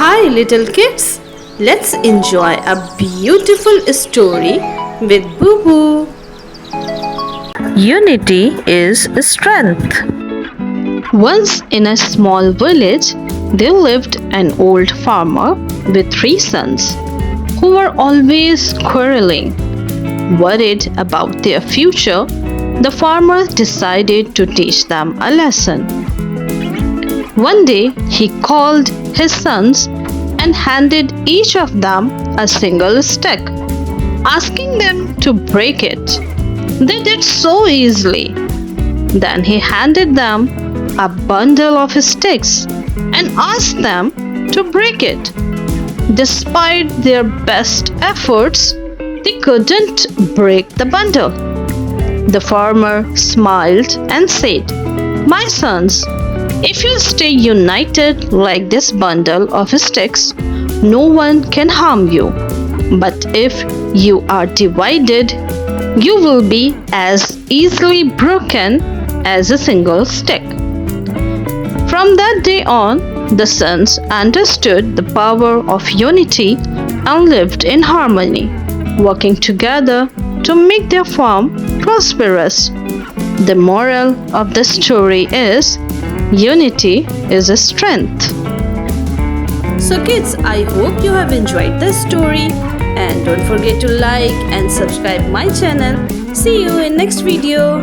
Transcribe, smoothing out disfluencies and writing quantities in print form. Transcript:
Hi, little kids. Let's enjoy a beautiful story with Boo Boo. Unity is strength. Once in a small village, there lived an old farmer with three sons who were always quarreling. Worried about their future, the farmer decided to teach them a lesson. One day, he called his sons and handed each of them a single stick, asking them to break it. They did so easily. Then he handed them a bundle of sticks and asked them to break it. Despite their best efforts, they couldn't break the bundle. The farmer smiled and said, "My sons, if you stay united like this bundle of sticks, no one can harm you. But if you are divided, you will be as easily broken as a single stick." From that day on, the sons understood the power of unity and lived in harmony, working together to make their farm prosperous. The moral of the story is unity is a strength. So kids, I hope you have enjoyed the story and don't forget to like and subscribe my channel. See you in next video.